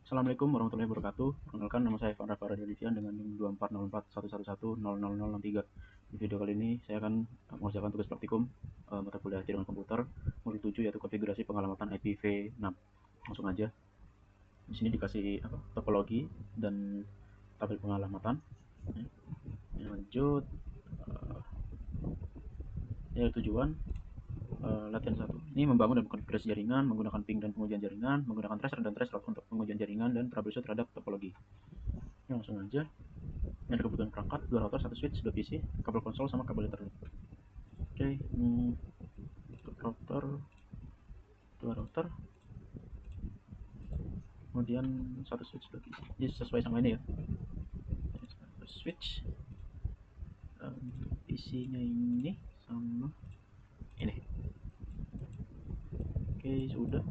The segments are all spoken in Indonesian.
Assalamualaikum warahmatullahi wabarakatuh. Perkenalkan, nama saya Ivan Rafa Radian dengan NIM 24041110000. Di video kali ini saya akan mengerjakan tugas praktikum mata kuliah jaringan komputer modul 7 yaitu konfigurasi pengalamatan IPv6. Langsung aja. Di sini dikasih topologi dan tabel pengalamatan. Lanjut, tujuan latihan 1. Ini membangun dan konfigurasi jaringan menggunakan ping dan pengujian jaringan, menggunakan tracer dan traceroute untuk pengujian jaringan dan troubleshoot terhadap topologi. Langsung aja. Ada kebutuhan perangkat, 2 router, 1 switch, 2 PC, kabel konsol sama kabel Ethernet. Oke, untuk router, 2 router, kemudian 1 switch, 2 PC. Jadi sesuai sama ini ya. 1 switch, PC-nya ini sama ini. Oke, sudah.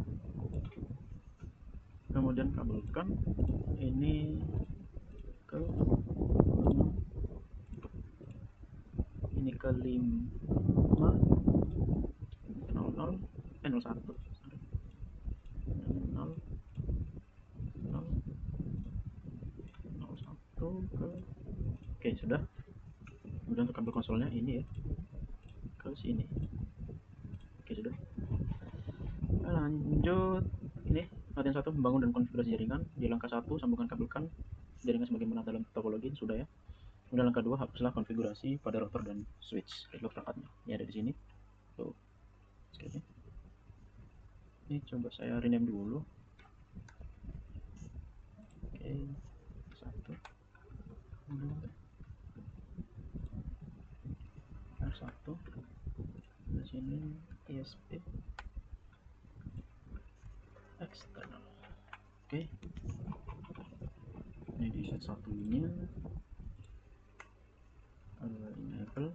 Kemudian kabelkan ini ke ini ke 5 00 01 0 01 ke oke, sudah. Kemudian untuk kabel konsolnya ini ya ke sini. Oke, sudah. Lanjut, ini latihan 1, membangun dan konfigurasi jaringan. Di langkah 1, sambungkan kabelkan jaringan sebagaimana dalam topologi, sudah ya. Kemudian langkah 2, hapuslah konfigurasi pada router dan switch. Reload perangkatnya, ini ada di sini. Tuh, ini coba saya rename dulu. Oke, 1 R1 di sini ISP eksternal. Oke, ini di set satunya enable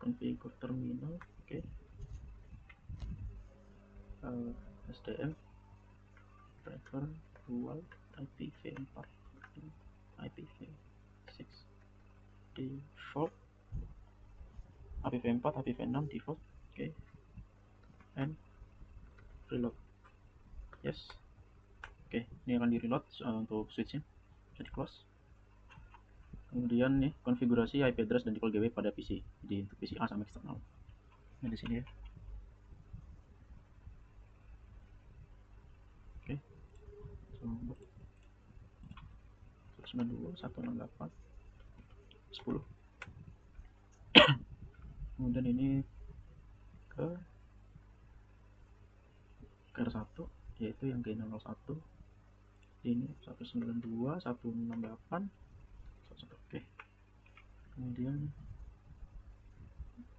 configure terminal. Oke, SDM driver dual IPv4 IPv6 default IPv4 IPv6 default. Oke, and reload. Yes. Oke, ini akan di reload untuk switchnya. Jadi close. Kemudian nih konfigurasi IP address dan default gateway pada PC. Jadi untuk PC A sama eksternal. Nah, di sini ya. Oke. Coba 192.168 10. Kemudian ini ke R1 yaitu yang gain 01. Ini 192.168 11. Oke. Kemudian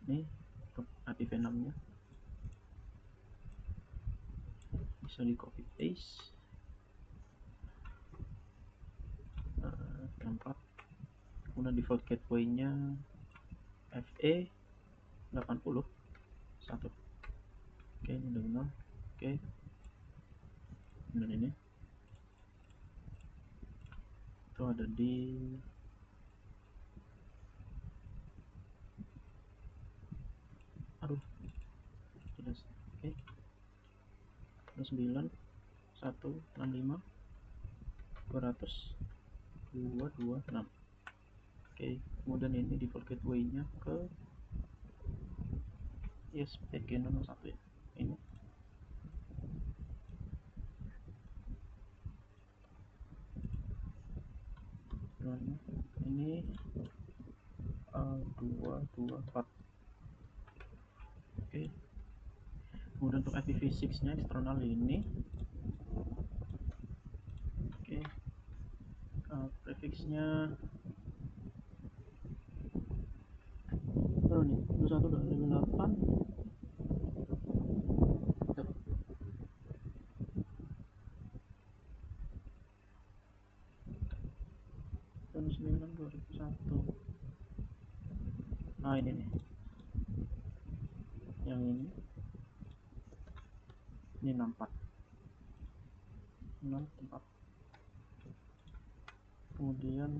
ini ke IPv6 nya bisa di copy paste tempat. Kemudian default gateway nya FE 80 1. Oke, ini udah benar. Oke, dan ini itu ada di jelas. Oke, 9 165 200 226. Oke, kemudian ini default gateway nya ke ISP G01 ya. Ini ini 224. Oke, kemudian untuk IPv6 nya eksternal ini. Oke, prefixnya baru nih 21.8 dan 9 2001. Nah, ini nih yang ini 64 04. Kemudian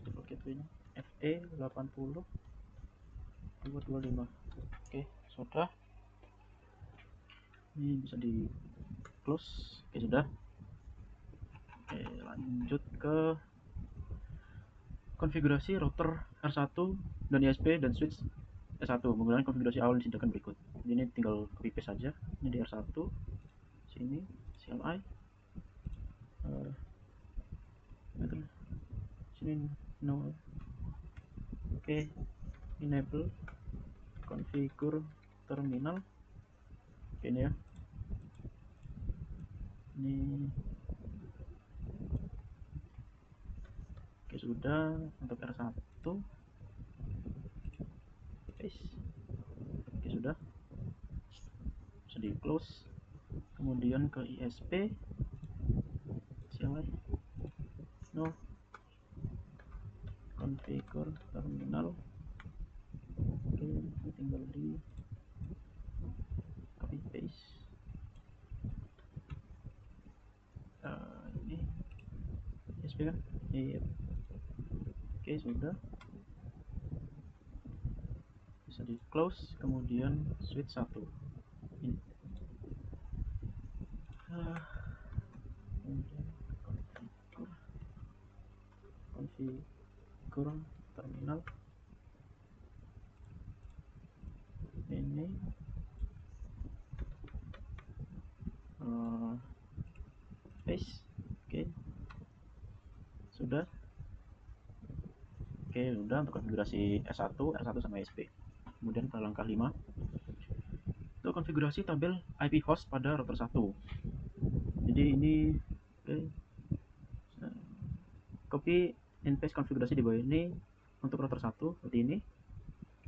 default gateway nya FE 80 225. Oke, sudah. Ini bisa di close. Oke, sudah. Oke, lanjut ke konfigurasi router R1 dan ISP dan switch S1 menggunakan konfigurasi awal disediakan berikut. Jadi ini tinggal copy paste saja. Ini di R1, sini CLI, sini no. Oke, enable configure terminal. Oke, ini ya. Ini oke, sudah. Untuk R1 paste. Oke, sudah. Bisa di close. Kemudian ke ISP CLI no configure terminal. Oke, ini tinggal di copy paste. Ini ISP kan? Iya. Oke, sudah. Bisa di close. Kemudian switch 1 ini. Kemudian configure terminal. Ini paste. Oke, sudah. Oke, udah untuk konfigurasi R1 sama ISP. Kemudian ke langkah 5, itu konfigurasi tabel IP host pada router 1. Jadi ini oke, copy and paste konfigurasi di bawah ini untuk router 1 seperti ini.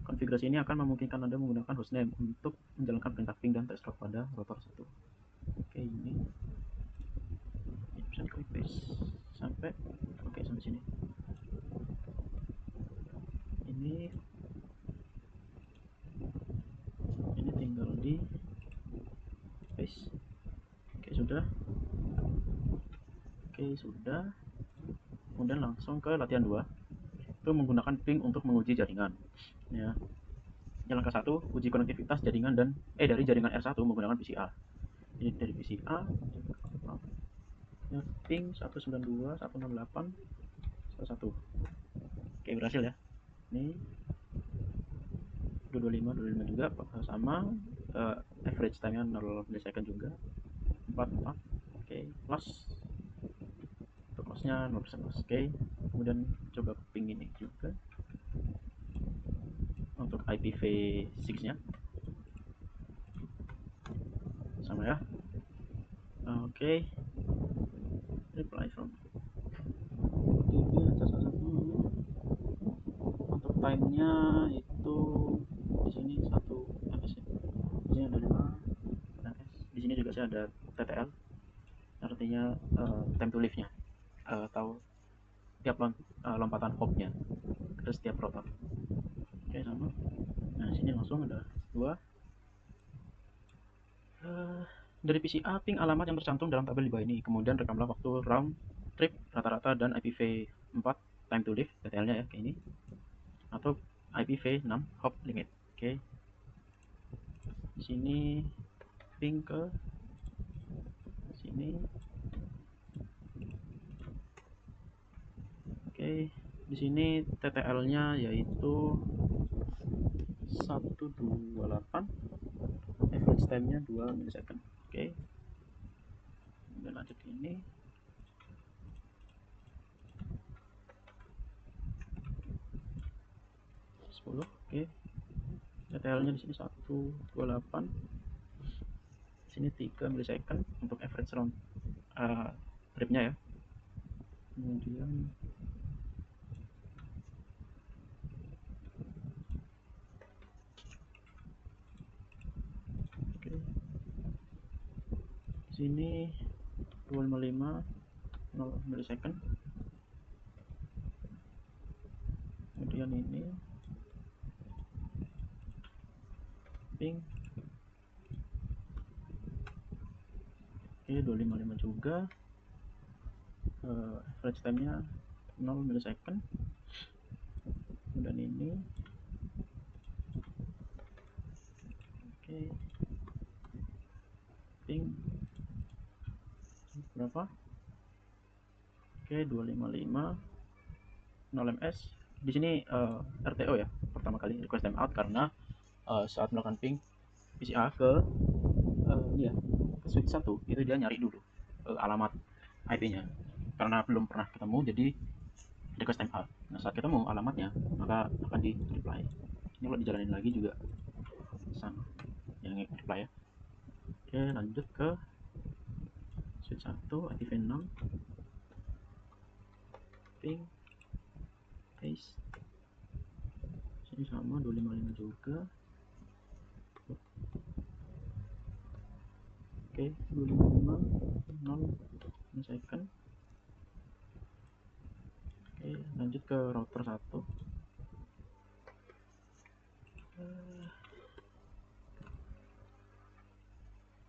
Konfigurasi ini akan memungkinkan Anda menggunakan hostname untuk menjalankan perintah ping dan test route pada router 1. Oke, ini bisa di copy paste sampai sampai sini. Ini tinggal di paste. Oke, sudah. Oke, sudah. Kemudian langsung ke latihan 2. Itu menggunakan ping untuk menguji jaringan. Ya. Langkah 1, uji konektivitas jaringan dan dari jaringan R1 menggunakan PCA. Ini dari PCA ya, ping 192.168.1. Oke, berhasil ya. Ini 225 juga sama, average time-nya 0 milisecond juga. 44. Oke, plus untuk loss-nya 0% loss. Oke, kemudian coba ping ini juga untuk IPv6 nya sama ya. Oke, reply from OTP atas satu. Untuk time-nya itu di sini 1 ms ya. Di sini ada 5 ms. Di sini juga saya ada TTL, artinya time to live-nya, atau tiap lompatan hop-nya ke setiap router. Oke, sama. Nah, sini langsung ada 2. Dari PCA, ping alamat yang tercantum dalam tabel di bawah ini. Kemudian rekamlah waktu round trip rata-rata dan IPv4 time to live TTL-nya ya, kayak ini. Atau IPv6 hop limit. Oke. Di sini ping ke sini. Oke, di sini TTL-nya yaitu 128, average time-nya 2 milisecond. Oke. Kemudian lanjut ini. Oke. TTL-nya di sini 128. Di sini 3 milisecond untuk average round trip-nya ya. Kemudian oke. Di sini 255 0 milisecond. Kemudian ini ping. Oke, 255 juga. Average time-nya 0 milisecond. Kemudian ini oke. ping berapa? Oke, 255 0ms. Di sini RTO ya, pertama kali request timeout karena saat melakukan ping PCA ke ya, ke switch 1 itu dia nyari dulu alamat IP-nya. Karena belum pernah ketemu jadi request timeout. Nah, saat ketemu alamatnya maka akan di reply. Ini kalau dijalanin lagi juga sama yang reply ya. Oke, lanjut ke switch 1 aktifin 6 ping paste. Sini sama 255 juga. Oke, 255 0 second. Oke, lanjut ke router 1.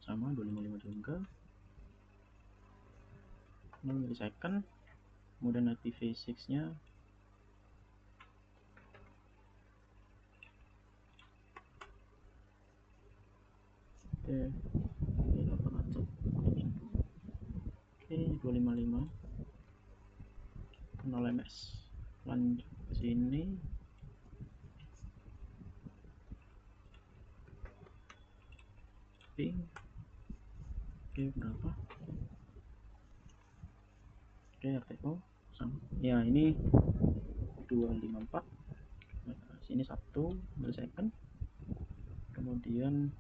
Sama 255 juga. 0 millisecond. Kemudian IPv6 nya oke, ini apa aja. Oke, 255 0 ms. Lanjut ke sini. Ping. Oke, berapa? Oke, RTO sama. Ya, ini 254. Nah, sini 1 millisecond. Kemudian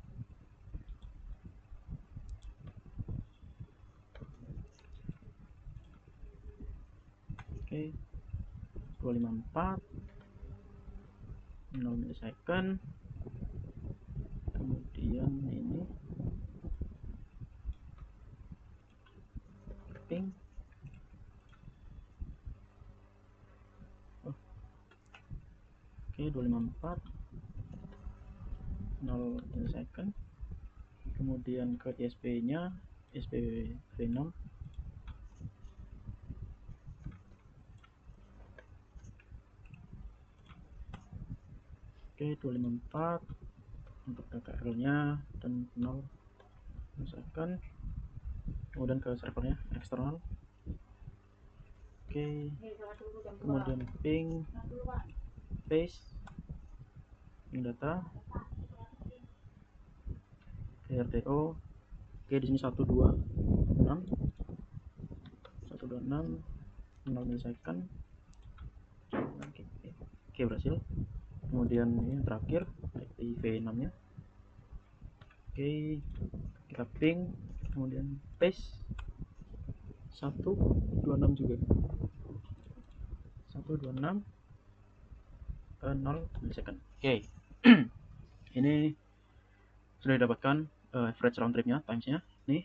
oke, 254 0 millisecond. Kemudian ini ping. Oke, 254 0 millisecond. Kemudian ke ISP nya ISP V6. Oke, 254 untuk DTL nya dan 0 millisecond. Kemudian ke servernya eksternal. Oke, kemudian ping paste ping data RTO. Oke, di sini 126 0 millisecond. Oke, berhasil. Kemudian ini yang terakhir IPv6 nya. Oke, kita ping, kemudian paste 126 juga, 126 0 millisecond. Oke. Ini sudah didapatkan average round tripnya, timesnya nih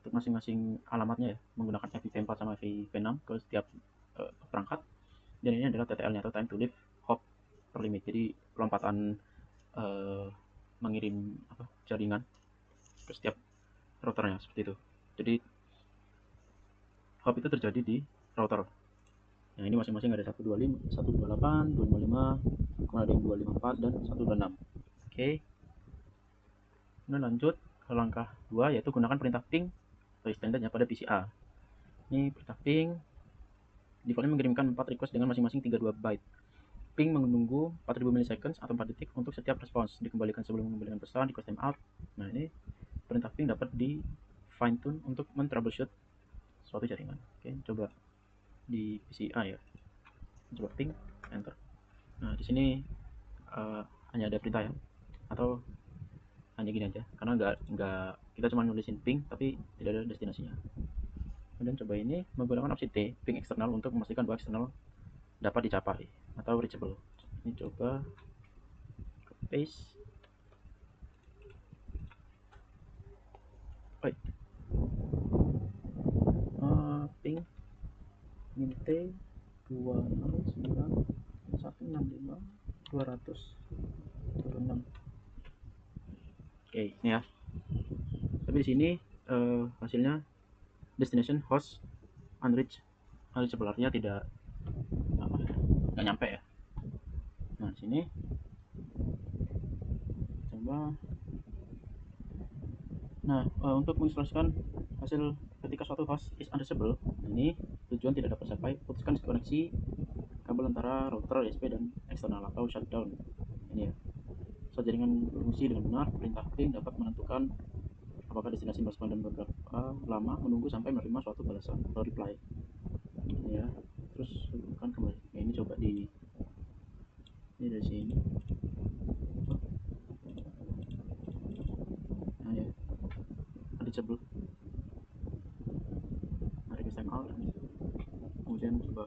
untuk masing-masing alamatnya ya, menggunakan IPv4 sama IPv6 ke setiap perangkat. Dan ini adalah TTL-nya atau time to leave hop per limit. Jadi lompatan mengirim jaringan ke setiap routernya seperti itu. Jadi hop itu terjadi di router. Nah, ini masing-masing ada 125, 128, 255, kemudian ada yang 254 dan 126. Oke. Kemudian lanjut ke langkah 2 yaitu gunakan perintah ping atau standarnya pada PCA. Ini perintah ping defaultnya mengirimkan 4 request dengan masing-masing 32 byte. Ping menunggu 4000 milliseconds atau 4 detik untuk setiap respons. Dikembalikan sebelum mengembalikan pesan, request timeout. Nah, ini perintah ping dapat di fine tune untuk men-troubleshoot suatu jaringan. Oke, coba di PCA ya. Coba ping, enter. Nah, di sini hanya ada perintah ya, atau hanya gini aja, karena nggak kita cuma nulisin ping tapi tidak ada destinasinya. Kemudian coba ini menggunakan opsi T, ping eksternal, untuk memastikan bahwa eksternal dapat dicapai atau reachable. Ini coba paste. Ping min T 209.165.200.6. Oke, ini ya. Tapi di sini hasilnya destination host unreachable, artinya tidak nggak nyampe ya. Nah, di sini coba Nah, untuk menginstalasikan hasil ketika suatu host is unreachable, ini tujuan tidak dapat tercapai, putuskan koneksi kabel antara router ISP dan eksternal atau shutdown. Ini ya. Saat jaringan berfungsi dengan benar, perintah ping dapat menentukan apakah destinasi merespon dan beberapa lama menunggu sampai menerima suatu balasan atau reply. Ini ya. Terus hubungkan kembali. Nah, ini coba ini dari sini. Nah ya, unreachable. Request time out. Kemudian coba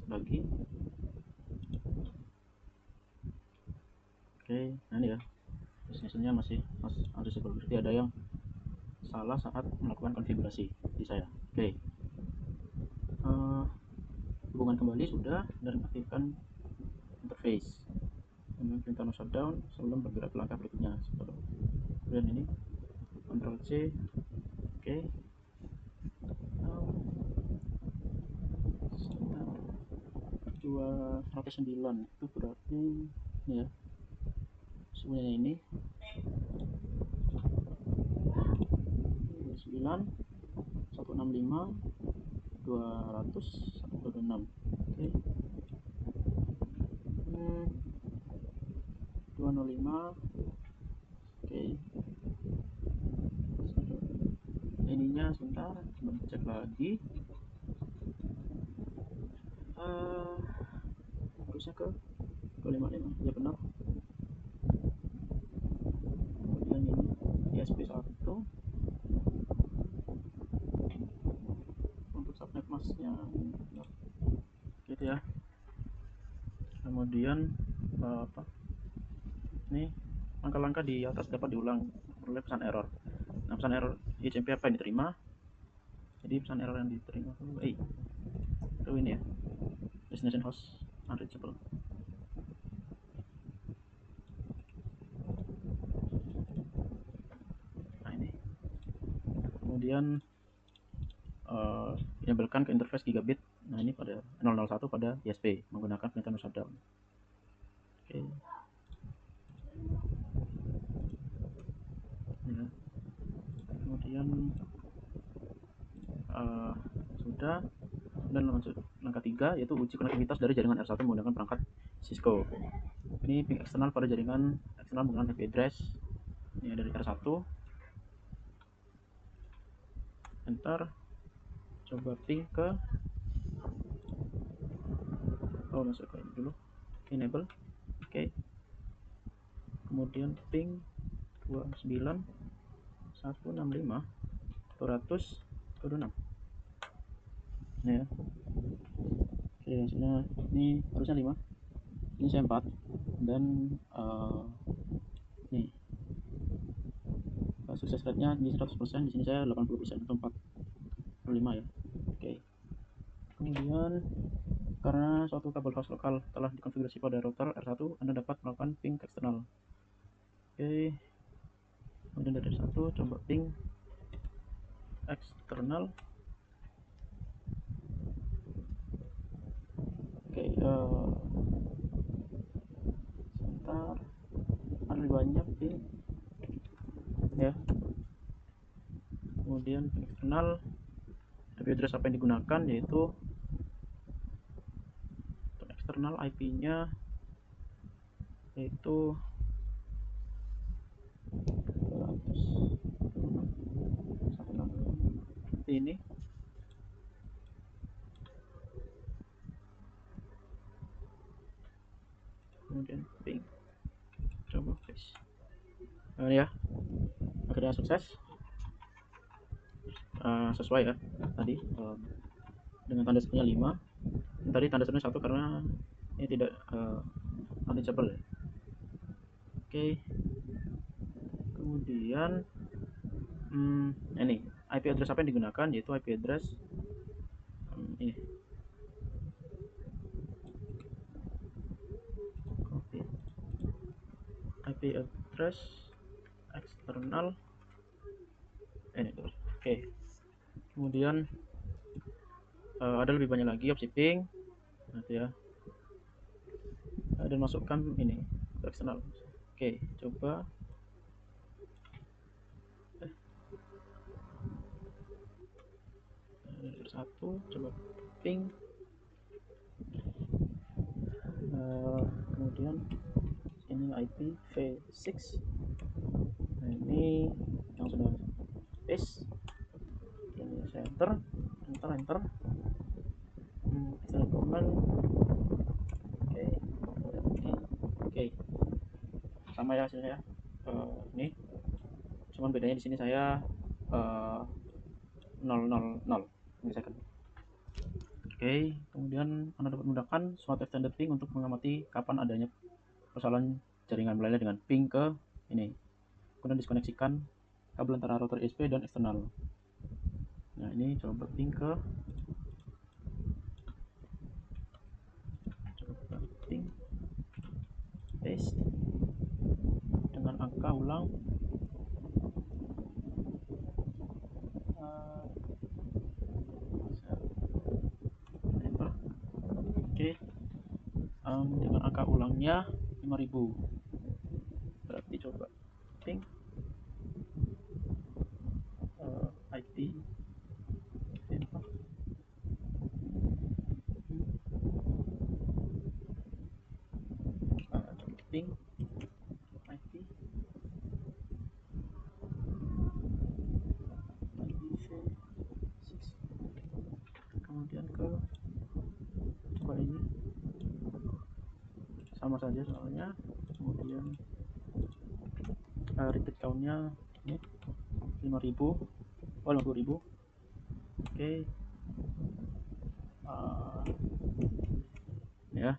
lagi. Oke, nah ini ya. Destinasinya masih unreachable. Berarti ada yang salah saat melakukan konfigurasi di saya. Oke. Hubungan kembali sudah dan aktifkan interface. Kemudian perintah no shutdown sebelum bergerak ke langkah berikutnya. Kemudian ini Ctrl C. Oke. 209 itu berarti ya semuanya ini 9 165 200 126. Oke. 205. Oke. Ininya sebentar, coba cek lagi. Harusnya ke 255 ya benar. Kemudian ini ISP1 untuk subnet masknya benar gitu ya. Kemudian apa ini langkah-langkah di atas dapat diulang oleh pesan error. Nah, pesan error ICMP apa yang diterima? Jadi pesan error yang diterima itu ini ya, destination host unreachable. Nah ini kemudian enablekan ke interface gigabit. Nah ini pada 001 pada ISP menggunakan perintah no shutdown. Oke. Ya. Kemudian sudah. Dan langkah 3 yaitu uji konektivitas dari jaringan R1 menggunakan perangkat Cisco. Ini ping eksternal pada jaringan eksternal menggunakan IP address ini dari R1. Enter. Coba ping ke masuk ke ini dulu, enable. Oke. Kemudian ping 29 165 200 26 ya. Oke, hasilnya ini harusnya 5, ini saya 4 dan nih sukses rate-nya di 100%, di sini saya 80% atau 45 ya. Oke. Kemudian karena suatu kabel host lokal telah dikonfigurasi pada router R1, Anda dapat melakukan ping eksternal. Oke. Kemudian dari R1 coba ping eksternal. Oke, sebentar, ada lebih banyak ping ya. Kemudian ping eksternal, IP address apa yang digunakan, yaitu untuk eksternal IP-nya yaitu 216 ini. Kemudian ping, coba guys. Nah, ya akhirnya sukses, sesuai ya tadi dengan tanda sebenarnya 5. Tadi tanda sebenarnya 1 karena ini tidak unreachable ya. Oke. Kemudian ini IP address apa yang digunakan, yaitu IP address ini. Copy IP address eksternal ini. Oke. Kemudian ada lebih banyak lagi opsi ping nanti ya, dan masukkan ini ke eksternal. Oke, coba satu, coba ping. Kemudian ini IP v6. Nah, ini yang sudah paste. Ini saya enter. External command. Oke, sama ya hasilnya. Ini cuman bedanya di sini saya 000 milisecond. Oke, kemudian Anda dapat menggunakan SWOT extended ping untuk mengamati kapan adanya persoalan jaringan melalui dengan ping ke ini. Kemudian diskoneksikan kabel antara router ISP dan eksternal. Nah, ini coba ping ke paste dengan angka ulang Oke, dengan angka ulangnya 5000. Berarti coba ping IP coba ping IP IPv6. Kemudian ke coba ini sama saja soalnya. Kemudian repeat countnya ini 5000, 50.000. Oke, ya.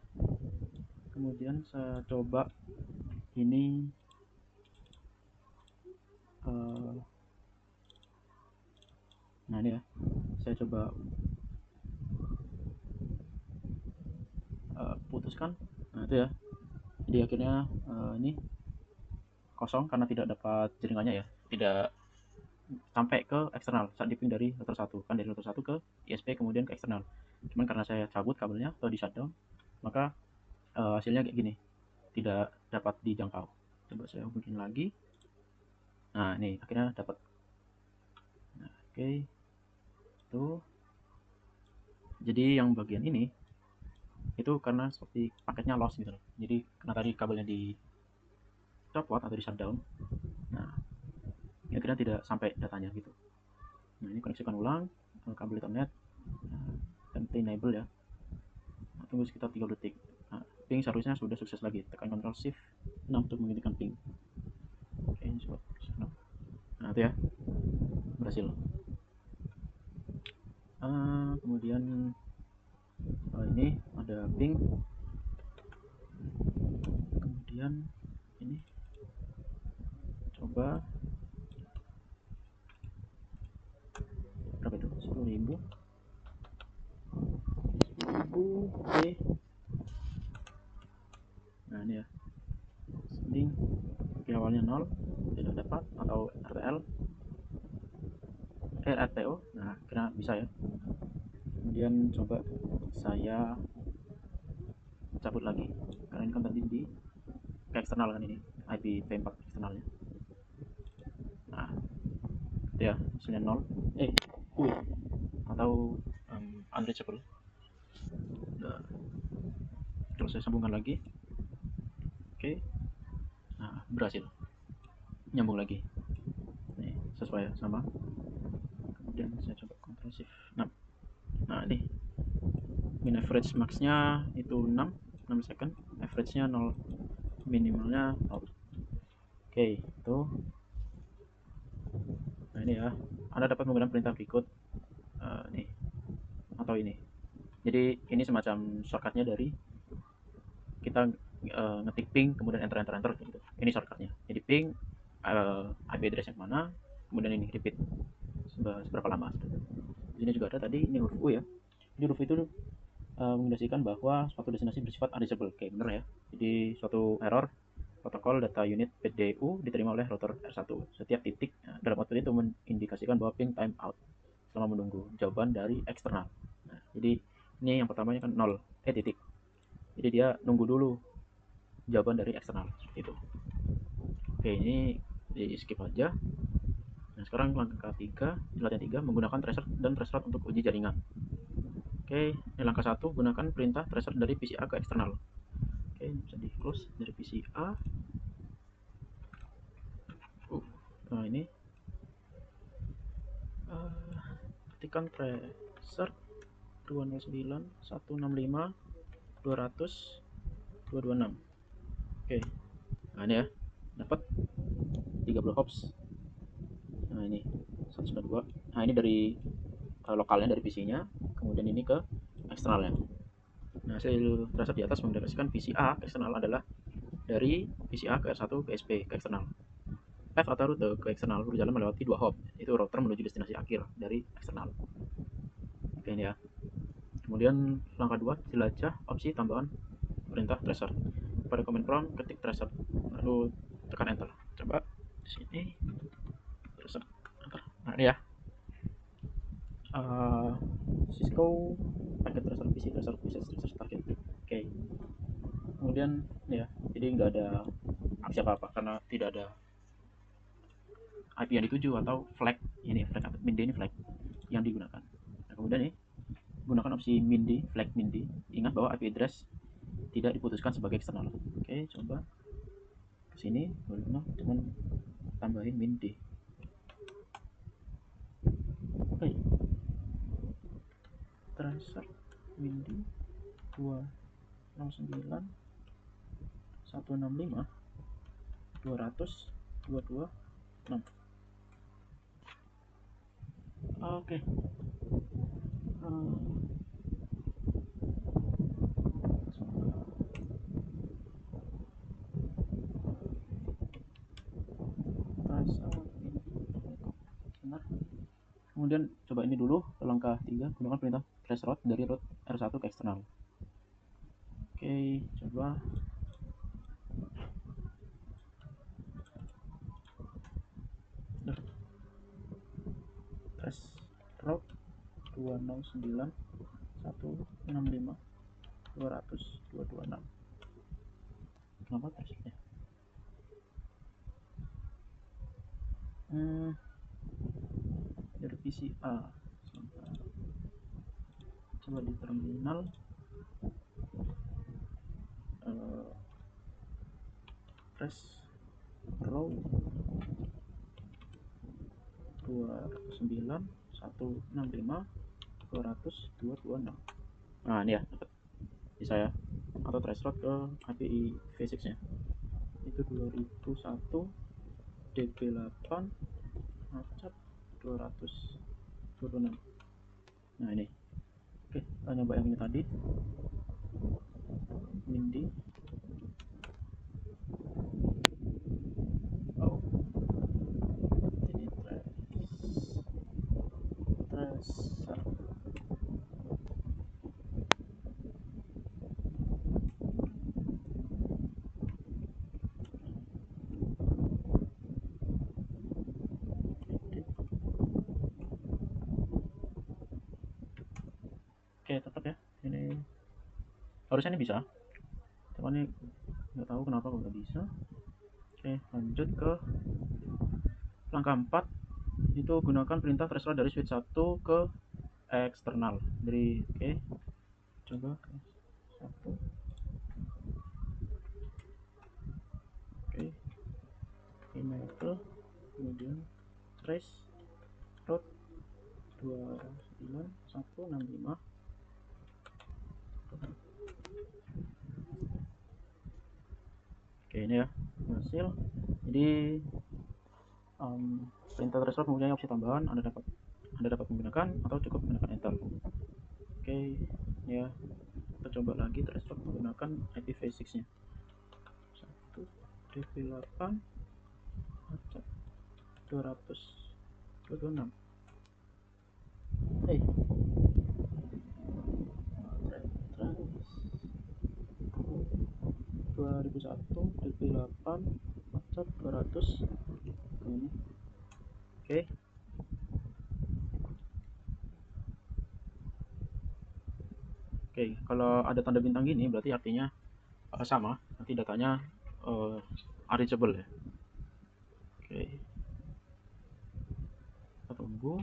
Kemudian saya coba ini nah ini ya, saya coba putuskan. Nah itu ya, jadi akhirnya ini kosong karena tidak dapat jaringannya ya, tidak sampai ke eksternal saat diping dari router 1 kan, dari router 1 ke ISP kemudian ke eksternal. Cuman karena saya cabut kabelnya atau di shutdown, maka hasilnya kayak gini, tidak dapat dijangkau. Coba saya hubungin lagi. Nah ini akhirnya dapat. Nah, oke, tuh. Jadi yang bagian ini itu karena seperti paketnya loss gitu loh. Jadi karena tadi kabelnya dicopot atau di shutdown, nah akhirnya tidak sampai datanya gitu. Nah ini koneksikan ulang kabel Ethernet, empty enable ya. Nah, tunggu sekitar 3 detik. Nah, ping seharusnya sudah sukses lagi. Tekan Ctrl Shift 6 untuk menghentikan ping. Oke, ini coba. Nah itu ya, berhasil. Kemudian ini ada ping. Kemudian ini coba berapa itu, 10.000. Oke. Nah ini ya, sending. Oke, awalnya 0, tidak dapat, atau RTL RTO. Nah kira bisa ya. Kemudian coba saya cabut lagi karena ini kan tadi di ke eksternal kan, ini IPv4 eksternalnya. Nah itu ya, hasilnya 0 atau unreachable. Nah, terus saya sambungkan lagi. Oke, nah berhasil nyambung lagi. Nih sesuai ya, sama. Kemudian saya coba Ctrl Shift 6. Nah ini min average maxnya itu 6 second, average nya 0, minimalnya 0. Oke, itu. Nah ini ya, Anda dapat menggunakan perintah berikut nih, atau ini. Jadi ini semacam shortcutnya dari kita ngetik ping kemudian enter enter enter gitu. Ini shortcutnya. Jadi ping IP address yang mana, kemudian ini repeat seberapa lama. Di sini juga ada tadi, ini huruf U ya. Jadi huruf itu mengindikasikan bahwa suatu destinasi bersifat unreachable. Oke, bener ya. Jadi suatu error protokol data unit PDU diterima oleh router R1. Setiap titik dalam output itu mengindikasikan bahwa ping time out selama menunggu jawaban dari eksternal. Nah, jadi ini yang pertamanya kan 0, titik. Jadi dia nunggu dulu jawaban dari eksternal seperti itu. Oke, ini di skip aja. Nah, sekarang langkah 3, latihan 3, menggunakan tracer dan traceroute untuk uji jaringan. Oke, ini langkah 1, gunakan perintah tracer dari PC A ke eksternal. Oke, bisa di close dari PC A. Nah, ini ketikkan tracer 209.165.200.226. Oke, nah ini ya, dapat 30 hops. Nah ini 192. Nah ini dari lokalnya, dari PC-nya, kemudian ini ke eksternalnya. Nah, hasil tracer di atas mendeklarasikan PC A ke eksternal adalah dari PC A ke R1 ke SP ke eksternal. Path atau rute ke eksternal berjalan melewati 2 hop, itu router menuju destinasi akhir dari eksternal. Oke, ini ya. Kemudian langkah 2, jelajah opsi tambahan perintah tracer. Pada command prompt ketik tracer, lalu tekan enter. Coba di sini tracer enter. Nah, ini ya. Cisco packet tracer PC tracer tracer target. Oke. Kemudian ya, jadi nggak ada opsi apa-apa karena tidak ada IP yang dituju atau flag ini, flag MIND ini flag yang digunakan. Nah, kemudian nih gunakan opsi MIND, flag MIND. Ingat bahwa IP address tidak diputuskan sebagai eksternal. Oke, coba ke sini, cuman tambahin MIND. Oke, tracer MIND 209 165 200 226. Oke. Benar. Kemudian coba ini dulu, langkah 3, gunakan perintah traceroute dari route R1 ke eksternal. Oke, coba traceroute 209 165 200 226. Kenapa traceroute ya? Dari PC A. Coba di terminal traceroute 209 165 200 226. Nah, ini ya, dapat bisa ya. Atau traceroute ke API V6 nya. Itu 2001 DP8 acap 200 226. Nah, ini. Oke, kita nyoba yang ini tadi. Windy. Oh. Ini tracer. Oke, tetap ya. Ini harusnya ini bisa. Cuman ini nggak tahu kenapa nggak bisa. Oke, lanjut ke langkah 4. Itu gunakan perintah transfer dari switch 1 ke eksternal. Dari oke, coba 1. Oke, enable, kemudian trace route 29165. Oke, ini ya hasil. Jadi perintah tracer mempunyai opsi tambahan. Anda dapat menggunakan atau cukup menggunakan enter. Oke, ya, kita coba lagi tracer menggunakan IPv6 nya. 1 DP8 200 226. Hey, 2001 DP8 acap 200. Ini oke. Oke, kalau ada tanda bintang gini berarti artinya sama, nanti datanya unreachable ya. Oke. tunggu.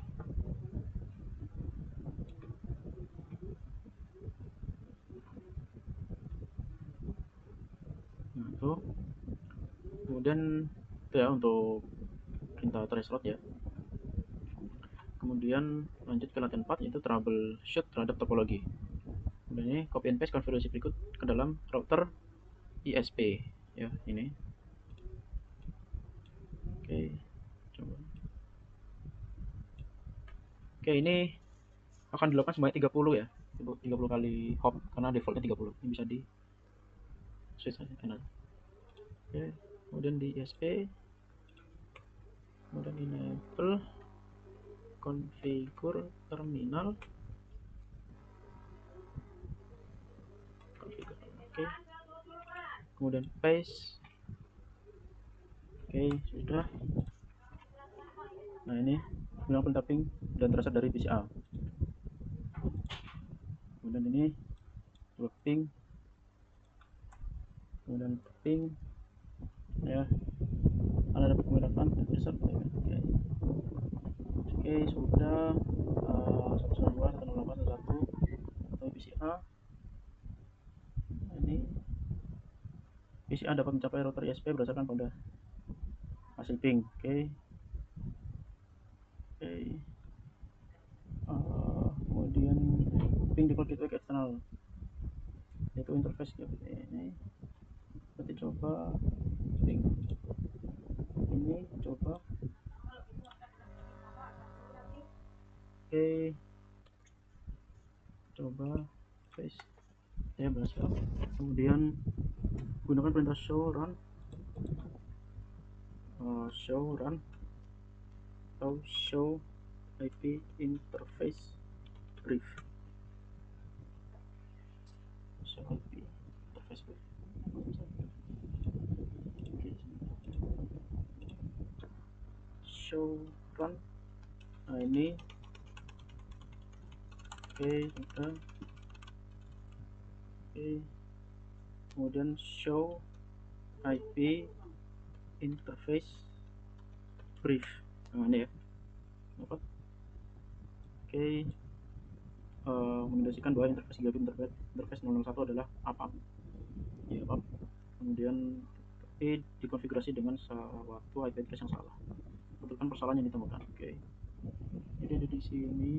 Nah, itu kemudian itu ya untuk perintah trace route ya. Kemudian lanjut ke latihan 4, yaitu troubleshoot terhadap topologi. Kemudian ini copy and paste konfigurasi berikut ke dalam router ISP ya, ini. Oke, coba. Oke, ini akan dilakukan sebanyak 30 ya. 30 kali hop karena defaultnya 30. Ini bisa di switch aja kanan. Oke, kemudian di ISP, kemudian enable configure terminal. Oke, kemudian paste. Oke, sudah. Nah, ini bilang tapping dan tracer dari PCA. Kemudian ini ping, kemudian ping ya, ada dapat menggunakan tracer. Oke, sudah. 192 168 atau PCA. Ini PCA dapat mencapai router ISP berdasarkan pada hasil ping. Oke. Kemudian ping default gateway ke eksternal, yaitu interface ini. Berarti coba ping ini, coba. Oke, coba paste ya, berhasil. Kemudian gunakan perintah show run atau show IP interface brief. Show IP interface brief. Show run. Nah, ini oke, sudah. Oke, kemudian show IP interface brief. Nah, ini ya. Oke, mengintegrasikan dua interface gigabit. Interface 001 adalah apa ya, apa. Kemudian tapi dikonfigurasi dengan suatu IP address yang salah. Betulkan persoalan yang ditemukan. Oke, jadi ada di sini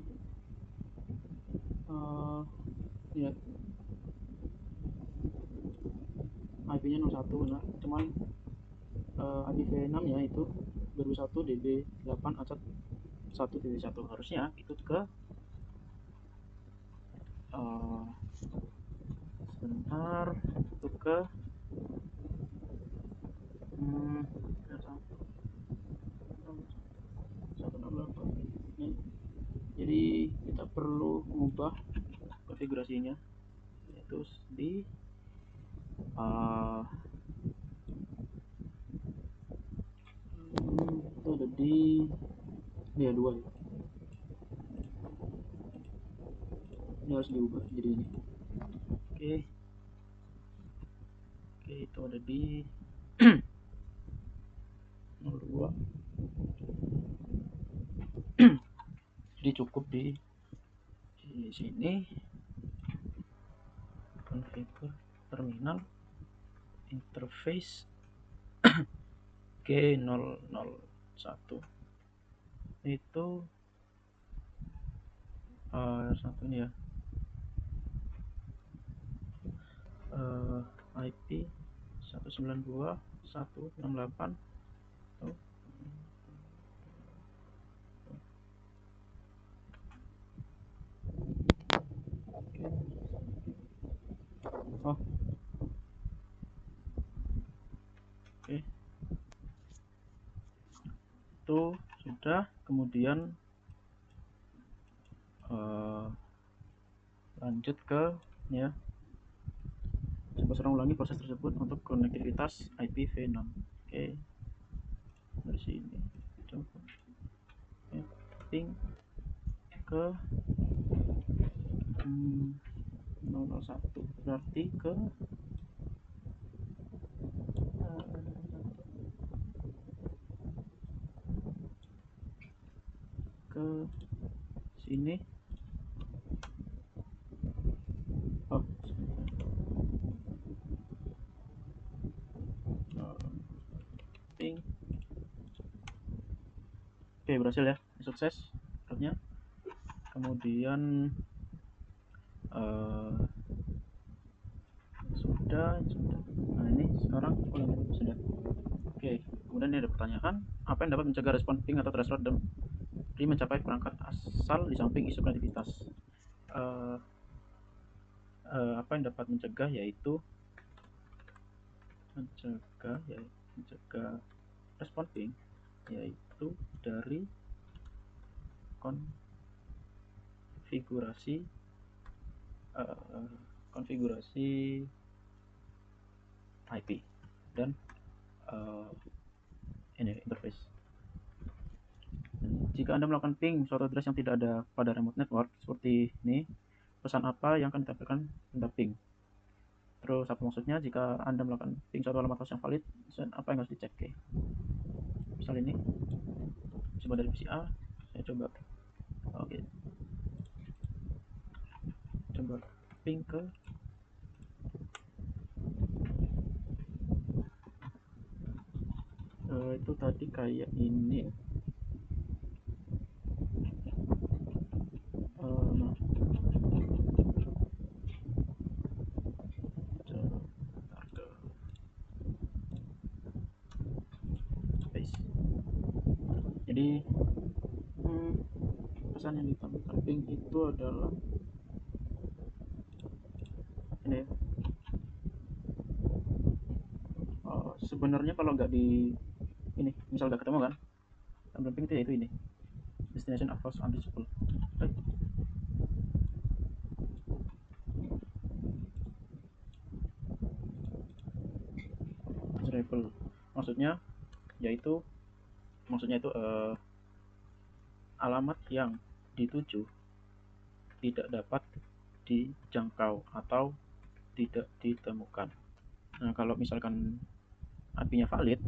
ya, IP-nya 01 benar, cuman IPv6 ya itu 2001 DB8 acak 1.1. harusnya ikut ke sebentar, ikut ke ini. Jadi kita perlu mengubah konfigurasinya, yaitu di itu ada di ya 2 ya. Ini harus diubah jadi ini. Oke, itu ada di 02. Jadi cukup di sini configure terminal interface G001 itu satu ini ya, IP 192.168. Oke, itu sudah. Kemudian lanjut ke ya, coba serang ulangi proses tersebut untuk konektivitas IPv6. Oke, dari sini coba ya, ping ke 001 berarti ke ke sini. Oh, ping. Oke, berhasil ya, sukses rootnya. Kemudian sudah. Nah, ini sekarang sudah. Oke, kemudian ini ada pertanyaan, apa yang dapat mencegah respon ping atau threshold dari mencapai perangkat asal di samping isu konektivitas? Apa yang dapat mencegah yaitu mencegah respon ping yaitu dari konfigurasi IP dan ini interface. Jika Anda melakukan ping suatu address yang tidak ada pada remote network seperti ini, pesan apa yang akan ditampilkan tanda ping? Terus apa maksudnya jika Anda melakukan ping suatu alamat host yang valid, apa yang harus dicek? Oke. Misal ini coba dari PC A, saya coba coba ping ke itu tadi kayak ini ya. Jadi pesan yang ditampilkan ping itu adalah ini ya. Sebenarnya kalau nggak di ini misal nggak ketemu kan tampil ping itu yaitu ini destination across unreachable. Unreachable maksudnya itu alamat yang dituju tidak dapat dijangkau atau tidak ditemukan. Nah, kalau misalkan IP-nya valid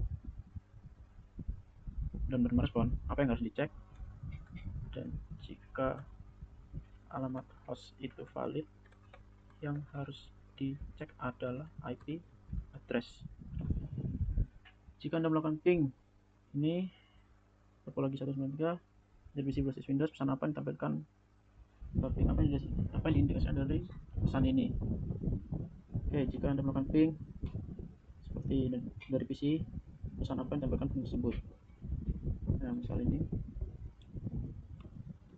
dan merespon, apa yang harus dicek? Dan jika alamat host itu valid, yang harus dicek adalah IP address. Jika Anda melakukan ping, ini topologi 193 dari PC versus Windows, pesan apa yang ditampilkan? Ping apa yang diindikasikan dari pesan ini? Oke, jika Anda melakukan ping seperti dari PC, pesan apa yang ditampilkan ping tersebut? Nah, misal ini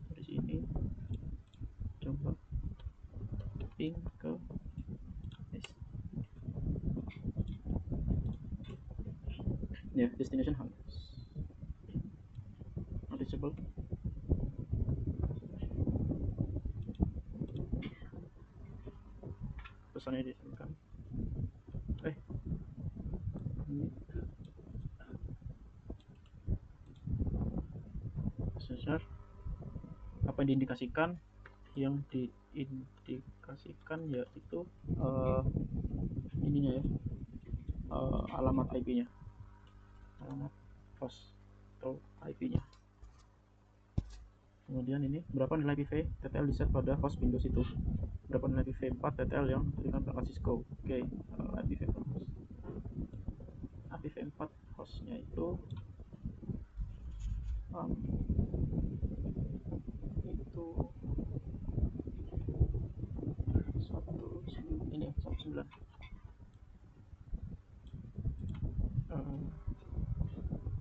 dari sini coba ping ke ya destination host unreachable. Pesannya disebutkan ini sensor apa yang diindikasikan? Yang diindikasikan yaitu ininya ya, alamat IP-nya, alamat host atau IP-nya. Kemudian ini berapa nilai IPv TTL di set pada host Windows itu, berapa nilai IPv4 TTL yang diberikan perangkat Cisco. Oke, IPv4 hostnya itu ini 19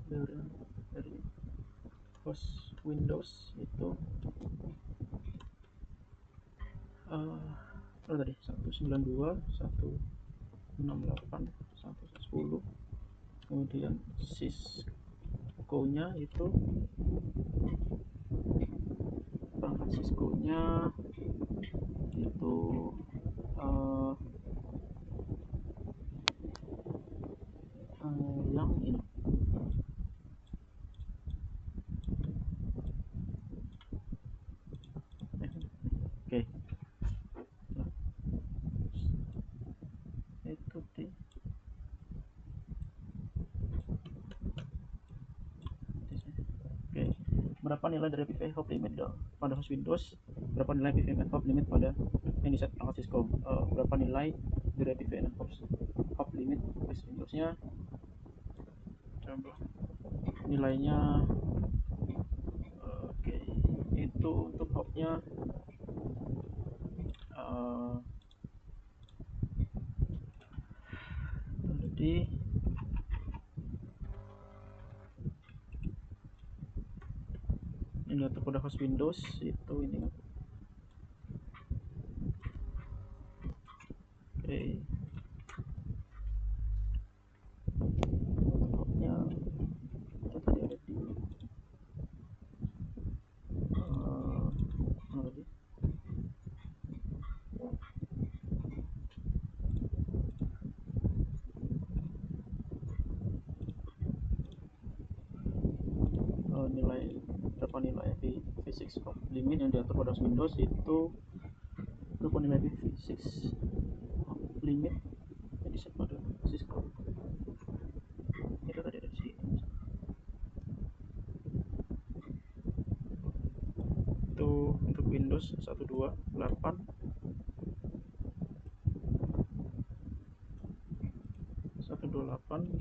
dari host Windows itu tadi 192 168 110. Kemudian Cisco nya itu perangkat Cisco nya itu yang ini oke. Itu oke. berapa nilai dari PVE hop limit pada host Windows, berapa nilai PVE hop limit pada yang di set perangkat Cisco, berapa nilai dari PVE hop limit host Windowsnya, coba nilainya. Oke, itu untuk hopnya tadi ini untuk pada host Windows itu ini. Oke, hopnya itu tadi ada di mana tadi? Nilai berapa nilai V6 hop limit yang diatur pada host Windows itu, berapa nilai V6 hop limit yang di set pada Cisco itu tadi ada di sini. Itu untuk Windows 128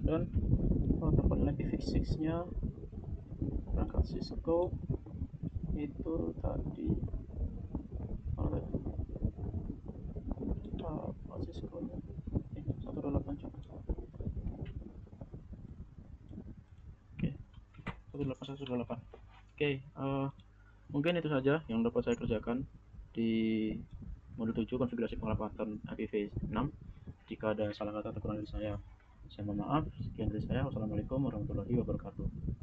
dan tempat nilai PV6 nya perangkat Cisco itu tadi mana tadi Cisco nya 128 juga. Oke, 128. Oke, mungkin itu saja yang dapat saya kerjakan di modul 7 konfigurasi pengelapatan IPv6. Jika ada salah kata atau kurang dari saya mohon maaf. Sekian dari saya. Wassalamualaikum warahmatullahi wabarakatuh.